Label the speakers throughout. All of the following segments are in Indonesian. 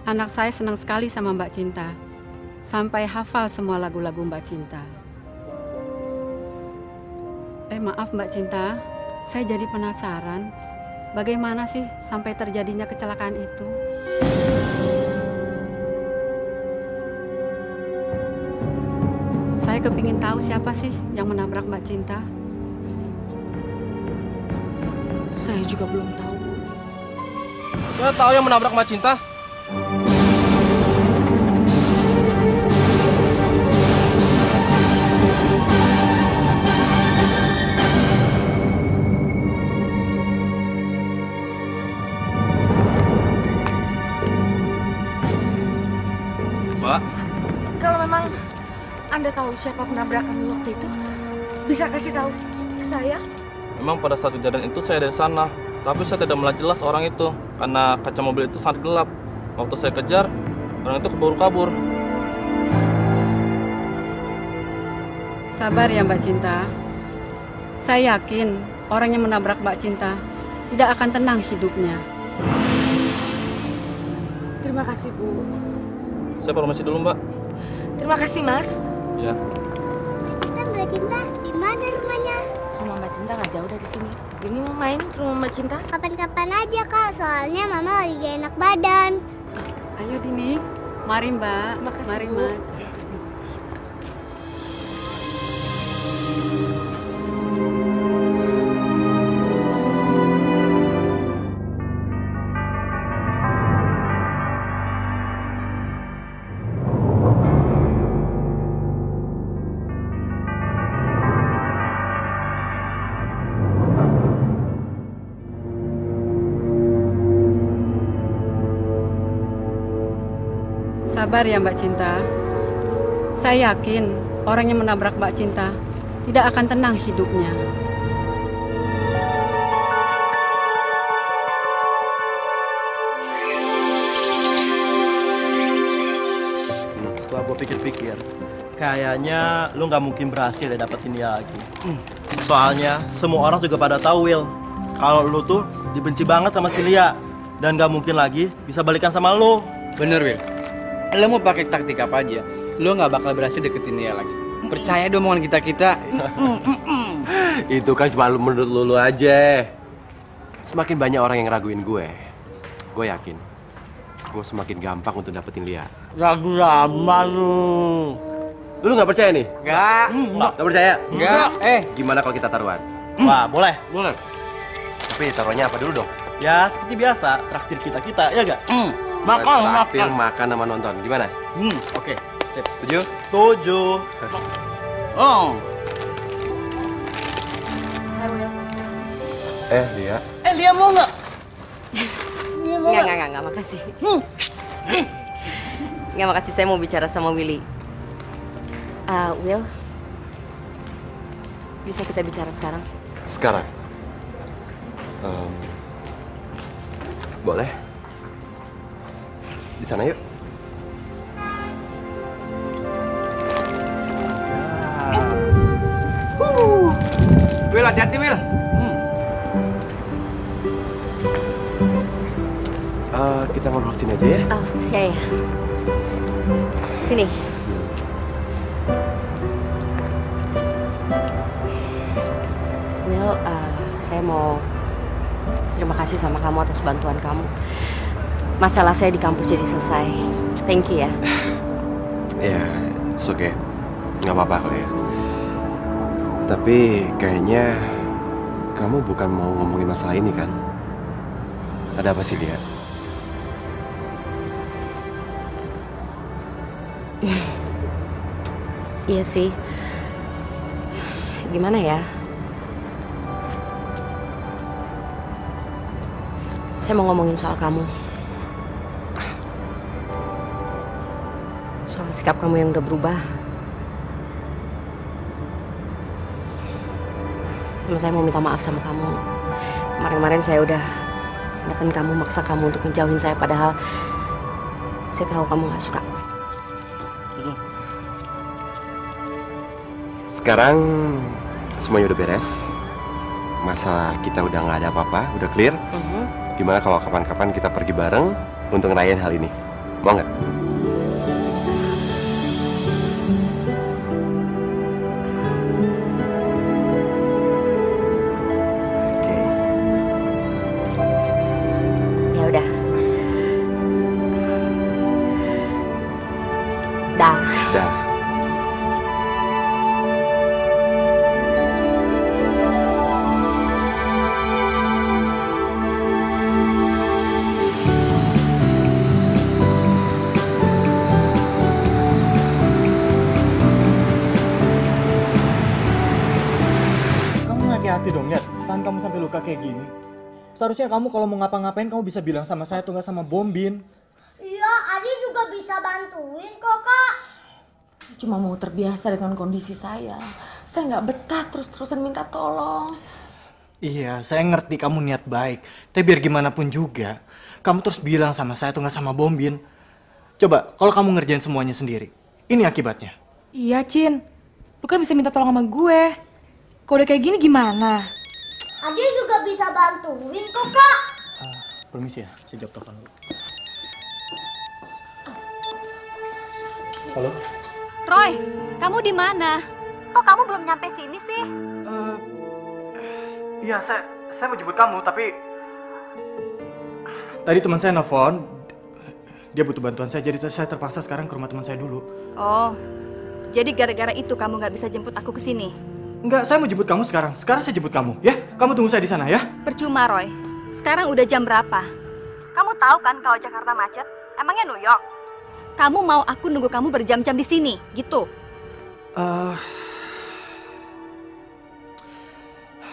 Speaker 1: Anak saya senang sekali sama Mbak Cinta. Sampai hafal semua lagu-lagu Mbak Cinta. Maaf Mbak Cinta, saya jadi penasaran. Bagaimana sih sampai terjadinya kecelakaan itu? Saya kepingin tahu siapa sih yang menabrak Mbak Cinta.
Speaker 2: Saya juga belum tahu, Bu.
Speaker 3: Saya tahu yang menabrak Mbak Cinta. Mbak,
Speaker 2: Kalau memang Anda tahu siapa penabrak kami waktu itu, bisa kasih tahu ke saya?
Speaker 3: memang pada saat kejadian itu saya dari sana, tapi saya tidak melihat jelas orang itu karena kaca mobil itu sangat gelap. Waktu saya kejar, orang itu keburu kabur.
Speaker 1: Sabar ya Mbak Cinta. Saya yakin orang yang menabrak Mbak Cinta tidak akan tenang hidupnya.
Speaker 2: Terima kasih, Bu.
Speaker 3: Saya permisi dulu, Mbak.
Speaker 2: Terima kasih, Mas.
Speaker 3: Ya.
Speaker 4: Mbak Cinta, di mana rumahnya?
Speaker 2: Rumah Mbak Cinta nggak jauh dari sini. Ini mau main ke rumah Mbak Cinta?
Speaker 4: Kapan-kapan aja kak, soalnya mama lagi gak enak badan.
Speaker 1: Ayo Dini, mari Mbak.
Speaker 2: Makasih,
Speaker 1: Mari
Speaker 2: Bu.
Speaker 1: Mas. Sabar ya Mbak Cinta. Saya yakin orang yang menabrak Mbak Cinta tidak akan tenang hidupnya.
Speaker 5: Setelah gue pikir-pikir, kayaknya lu nggak mungkin berhasil ya dapetin dia lagi. Soalnya semua orang juga pada tahu, Will, kalau lu tuh dibenci banget sama si Lia dan nggak mungkin lagi bisa balikan sama lu.
Speaker 6: Bener, Will. Lo mau pakai taktik apa aja, lo nggak bakal berhasil deketin dia lagi. Percaya dong omongan kita.
Speaker 7: Itu kan cuma menurut lu aja. Semakin banyak orang yang raguin gue yakin gue semakin gampang untuk dapetin Lia.
Speaker 5: Ragu lama lu.
Speaker 7: Lu nggak percaya nih?
Speaker 6: Nggak
Speaker 7: percaya?
Speaker 6: Nggak.
Speaker 7: Gimana kalau kita taruhan?
Speaker 5: Wah, boleh.
Speaker 6: Boleh.
Speaker 7: Tapi taruhannya apa dulu dong?
Speaker 5: Ya seperti biasa, traktir kita ya gak?
Speaker 7: Traktir makan sama nonton. Gimana?
Speaker 5: Oke, sip.
Speaker 7: Setuju?
Speaker 5: Setuju.
Speaker 6: Oh.
Speaker 7: Lia.
Speaker 5: Lia mau nggak?
Speaker 8: Enggak, makasih. Enggak, makasih, saya mau bicara sama Willy. Will, bisa kita bicara sekarang?
Speaker 7: Sekarang? Boleh? Di sana yuk.
Speaker 6: Will, hati-hati, Will.
Speaker 7: Kita ngobrol sini aja ya.
Speaker 8: Oh, ya. Sini. Will, saya mau terima kasih sama kamu atas bantuan kamu. Masalah saya di kampus jadi selesai. Thank you ya.
Speaker 7: Ya, it's okay. Nggak apa-apa kok ya. Tapi kayaknya kamu bukan mau ngomongin masalah ini kan? Ada apa sih dia?
Speaker 8: Iya sih. Gimana ya? Saya mau ngomongin soal kamu. Soal sikap kamu yang udah berubah. Sama saya mau minta maaf sama kamu. Kemarin-kemarin saya udah neken kamu, maksa kamu untuk menjauhin saya, padahal saya tahu kamu gak suka.
Speaker 7: Sekarang semuanya udah beres. Masalah kita udah nggak ada apa-apa, udah clear. Gimana kalau kapan-kapan kita pergi bareng untuk ngerayain hal ini? Mau nggak?
Speaker 8: Ya udah. Dah.
Speaker 7: Dah.
Speaker 9: Hati-hati dong, Nyet. Tangan kamu sampai luka kayak gini. Seharusnya kamu kalau mau ngapa-ngapain kamu bisa bilang sama saya tuh nggak sama Bom Bin.
Speaker 4: Iya, Adi juga bisa bantuin kok, Kak.
Speaker 2: Cuma mau terbiasa dengan kondisi saya. Saya nggak betah terus-terusan minta tolong.
Speaker 9: Iya, saya ngerti kamu niat baik. Tapi biar gimana pun juga, kamu terus bilang sama saya tuh nggak sama Bom Bin. Coba, kalau kamu ngerjain semuanya sendiri, ini akibatnya.
Speaker 2: Iya, Cin. Lu kan bisa minta tolong sama gue. Kalau udah kayak gini gimana?
Speaker 4: Adi juga bisa bantuin kok, Kak.
Speaker 9: Permisi ya, saya jawab telepon dulu. Halo?
Speaker 10: Roy, kamu di mana? Kok kamu belum nyampe sini sih?
Speaker 9: Iya, saya mau jemput kamu, tapi tadi teman saya nelfon, dia butuh bantuan saya, jadi saya terpaksa sekarang ke rumah teman saya dulu.
Speaker 10: Oh, jadi gara-gara itu kamu nggak bisa jemput aku ke sini?
Speaker 9: Enggak, saya mau jemput kamu sekarang. Sekarang saya jemput kamu, ya? Kamu tunggu saya di sana, ya?
Speaker 10: Percuma, Roy. Sekarang udah jam berapa? Kamu tahu kan kalau Jakarta macet? Emangnya New York? Kamu mau aku nunggu kamu berjam-jam di sini, gitu?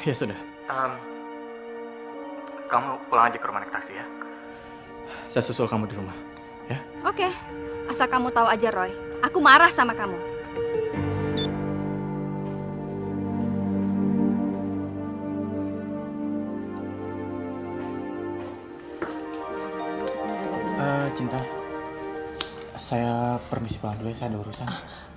Speaker 9: Ya sudah. Kamu pulang aja ke rumah naik taksi, ya? Saya susul kamu di rumah, ya?
Speaker 10: Oke. Asal kamu tahu aja, Roy. Aku marah sama kamu.
Speaker 9: Cinta, saya permisi pulang dulu ya, saya ada urusan.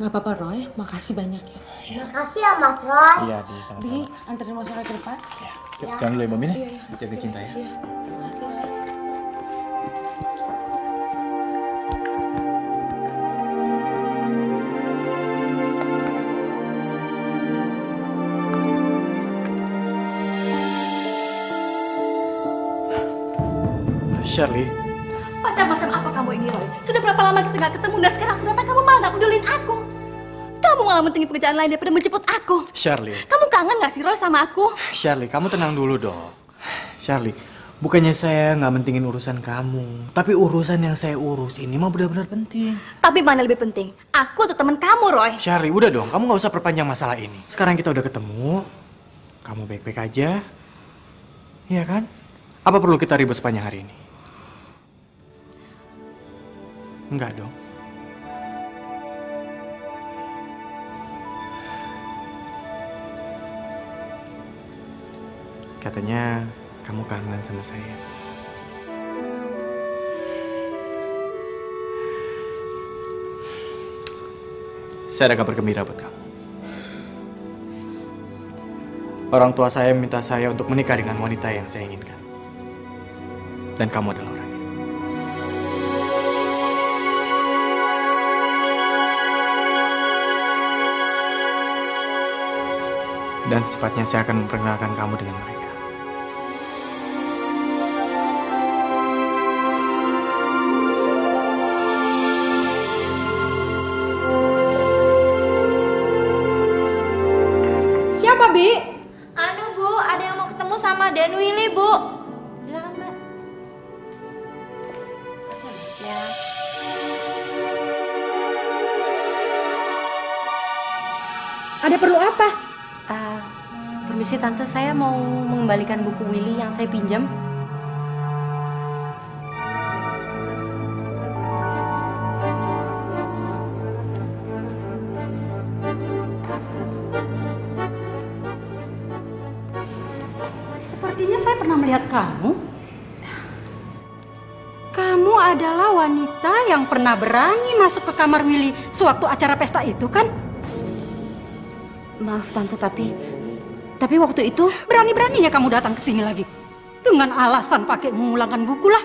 Speaker 2: Nggak apa-apa, Roy. Makasih banyak ya.
Speaker 4: Makasih ya, Mas Roy.
Speaker 9: Iya, Di, sama-sama.
Speaker 2: Di, anterin Mas Roy ke depan.
Speaker 9: Yuk, jangan dulu ya, Mbak Min, ya?
Speaker 2: Iya.
Speaker 9: Jaga Cinta, ya?
Speaker 2: Iya. Makasih, Roy.
Speaker 9: Shirley.
Speaker 10: Macam-macam apa kamu ini, Roy? Sudah berapa lama kita nggak ketemu dan sekarang aku datang kamu malah nggak pedulin aku. Kamu malah mentingin pekerjaan lain daripada menjemput aku.
Speaker 9: Shirley.
Speaker 10: Kamu kangen nggak sih, Roy, sama aku?
Speaker 9: Shirley, kamu tenang dulu dong. Shirley, bukannya saya nggak mentingin urusan kamu, tapi urusan yang saya urus ini mah benar-benar penting.
Speaker 10: Tapi mana lebih penting? Aku atau teman kamu, Roy?
Speaker 9: Shirley, udah dong, kamu nggak usah perpanjang masalah ini. Sekarang kita udah ketemu, kamu baik-baik aja, iya kan? Apa perlu kita ribut sepanjang hari ini? Enggak dong. Katanya kamu kangen sama saya. Saya ada kabar gembira buat kamu. Orang tua saya minta saya untuk menikah dengan wanita yang saya inginkan. Dan kamu adalah orangnya. Dan secepatnya saya akan memperkenalkan kamu dengan mereka.
Speaker 2: Siapa, Bi?
Speaker 10: Anu, Bu, ada yang mau ketemu sama Dan Willy, Bu. Silakan, Mbak. Ya.
Speaker 2: Ada perlu apa?
Speaker 8: Permisi Tante, saya mau mengembalikan buku Willy yang saya pinjam.
Speaker 1: Sepertinya saya pernah melihat kamu. Kamu adalah wanita yang pernah berani masuk ke kamar Willy sewaktu acara pesta itu, kan?
Speaker 8: Maaf Tante, tapi waktu itu
Speaker 1: Berani-beraninya kamu datang ke sini lagi dengan alasan pakai mengulangkan buku lah.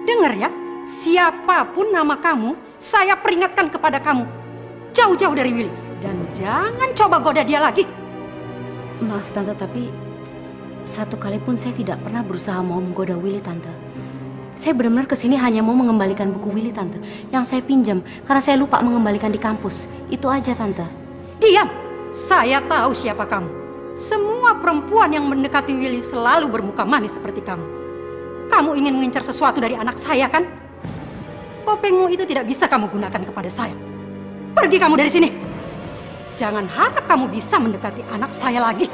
Speaker 1: Dengar ya, siapapun nama kamu, saya peringatkan kepada kamu. Jauh-jauh dari Willy. Dan jangan coba goda dia lagi.
Speaker 8: Maaf Tante, tapi satu kali pun saya tidak pernah berusaha mau menggoda Willy, Tante. Saya benar-benar kesini hanya mau mengembalikan buku Willy, Tante. Yang saya pinjam, karena saya lupa mengembalikan di kampus. Itu aja, Tante.
Speaker 1: Diam! Saya tahu siapa kamu. Semua perempuan yang mendekati Willy selalu bermuka manis seperti kamu. Kamu ingin mengincar sesuatu dari anak saya, kan? Kopengmu itu tidak bisa kamu gunakan kepada saya. Pergi kamu dari sini. Jangan harap kamu bisa mendekati anak saya lagi.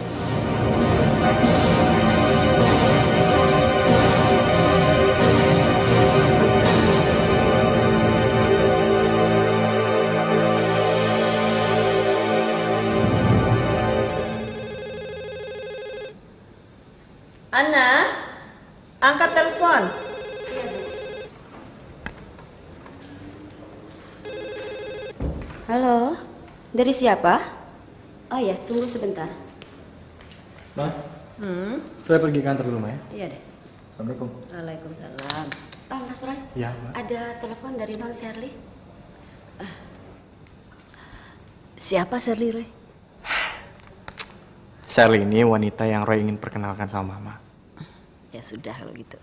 Speaker 11: Ana, angkat telepon.
Speaker 8: Halo, dari siapa? Oh ya, tunggu sebentar.
Speaker 9: Ma, saya pergi kantor dulu, Ma ya.
Speaker 8: Iya deh.
Speaker 9: Assalamualaikum.
Speaker 11: Waalaikumsalam.
Speaker 8: Oh, Mas Roy.
Speaker 9: Iya, Ma.
Speaker 8: Ada telepon dari Non Shirley.
Speaker 11: Siapa Shirley, Roy?
Speaker 9: Shirley ini wanita yang Roy ingin perkenalkan sama Mama.
Speaker 11: Ya sudah kalau gitu.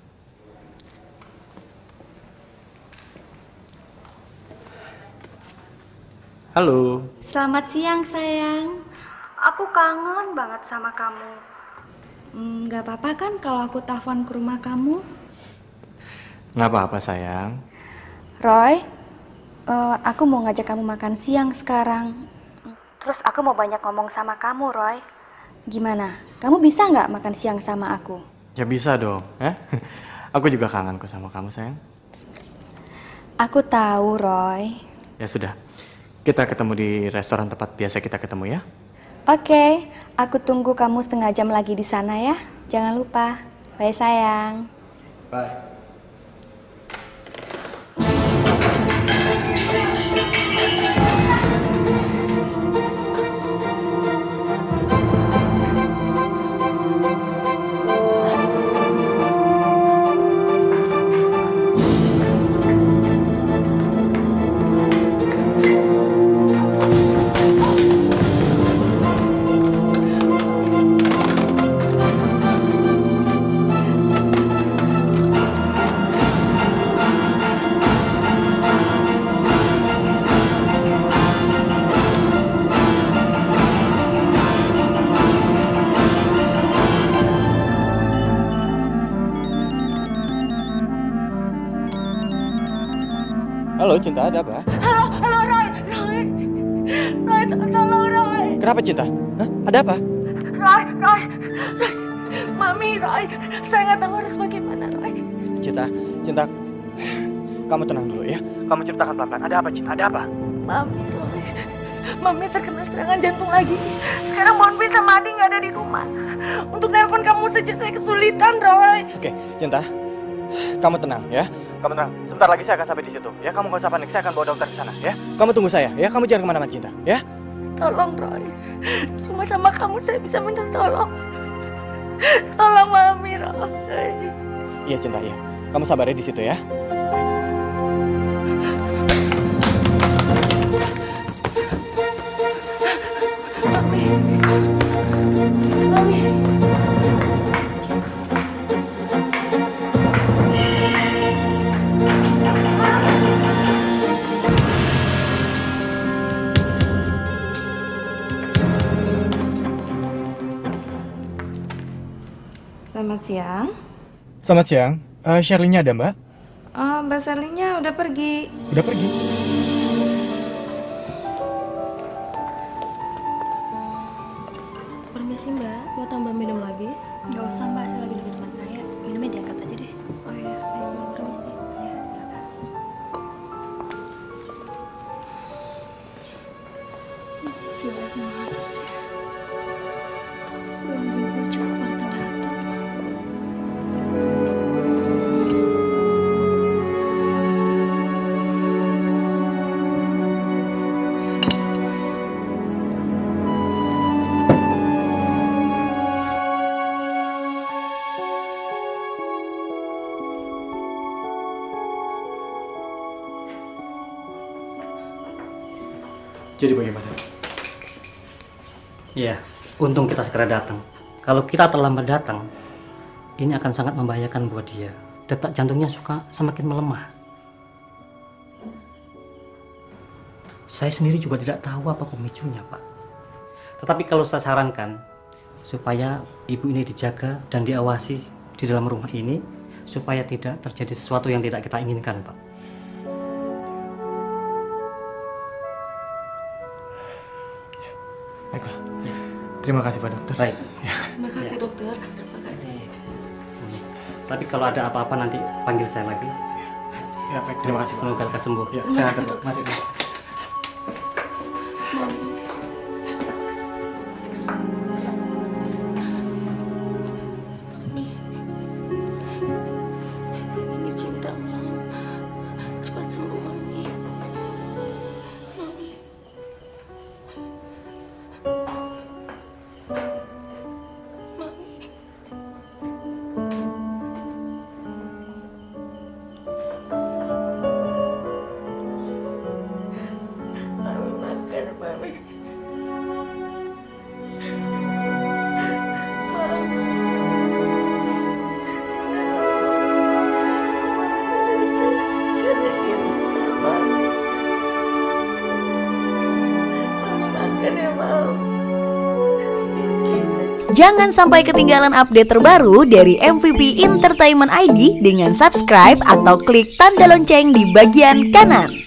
Speaker 9: Halo.
Speaker 10: Selamat siang, sayang. Aku kangen banget sama kamu. Nggak apa-apa kan kalau aku telepon ke rumah kamu?
Speaker 9: Nggak apa-apa, sayang.
Speaker 10: Roy, aku mau ngajak kamu makan siang sekarang. Terus aku mau banyak ngomong sama kamu, Roy. Gimana? Kamu bisa nggak makan siang sama aku?
Speaker 9: Ya bisa dong, ya. Aku juga kangen kok sama kamu, sayang.
Speaker 10: Aku tahu, Roy.
Speaker 9: Ya sudah, kita ketemu di restoran tempat biasa kita ketemu ya.
Speaker 10: Oke, aku tunggu kamu setengah jam lagi di sana ya. Jangan lupa. Bye, sayang.
Speaker 9: Bye. Halo, Cinta, ada apa?
Speaker 2: Halo Roy. Roy, tolong Roy.
Speaker 9: Kenapa, Cinta? Hah? Ada apa?
Speaker 2: Roy. Mami, Roy. Saya nggak tahu harus bagaimana, Roy.
Speaker 9: Cinta, kamu tenang dulu ya. Kamu ceritakan pelan-pelan. Ada apa, Cinta? Ada apa?
Speaker 2: Mami, Roy. Mami terkena serangan jantung lagi. Sekarang Bonbin sama Adi nggak ada di rumah. Untuk nelpon kamu saja saya kesulitan, Roy.
Speaker 9: Oke, Cinta. Kamu tenang ya. Kamu tenang. Sebentar lagi saya akan sampai di situ. Ya, kamu gak usah panik. Saya akan bawa dokter ke sana ya. Kamu tunggu saya ya. Kamu jangan kemana-mana, Cinta. Ya.
Speaker 2: Tolong, Roy. Cuma sama kamu saya bisa minta tolong. Tolong Mami, Roy.
Speaker 9: Iya, Cinta, iya. Kamu sabar ya di situ ya.
Speaker 12: Selamat siang.
Speaker 9: Selamat siang. Shirley-nya ada, Mbak?
Speaker 12: Mbak Shirley-nya udah pergi.
Speaker 9: Udah pergi.
Speaker 12: Permisi Mbak, mau tambah minum lagi?
Speaker 10: Nggak usah, Mbak. Saya lagi nunggu teman saya. Minumnya diangkat aja deh.
Speaker 12: Oh iya, baik, permisi.
Speaker 10: Ya, silakan. Feel like banget. Nungguin bocor keluar datang.
Speaker 9: Jadi bagaimana?
Speaker 13: Iya, untung kita segera datang. Kalau kita terlambat datang, ini akan sangat membahayakan buat dia. Detak jantungnya suka semakin melemah. Saya sendiri juga tidak tahu apa pemicunya, Pak. Tetapi kalau saya sarankan, supaya ibu ini dijaga dan diawasi di dalam rumah ini, supaya tidak terjadi sesuatu yang tidak kita inginkan, Pak.
Speaker 9: Baiklah. Terima kasih Pak Dokter.
Speaker 13: Baik.
Speaker 2: Terima kasih dokter. Terima kasih.
Speaker 13: Tapi kalau ada apa-apa nanti panggil saya lagi.
Speaker 9: Ya baik, terima kasih.
Speaker 13: Semoga lekas sembuh.
Speaker 9: Ya,
Speaker 2: Terima
Speaker 9: saya
Speaker 2: kasih,
Speaker 9: akan.
Speaker 2: dokter.
Speaker 13: Mari.
Speaker 2: Mami. Mami. Ini cinta, Mam. Cepat sembuh, Mami. Mami. Mami. Mami makan, Mami.
Speaker 14: Jangan sampai ketinggalan update terbaru dari MVP Entertainment ID dengan subscribe atau klik tanda lonceng di bagian kanan.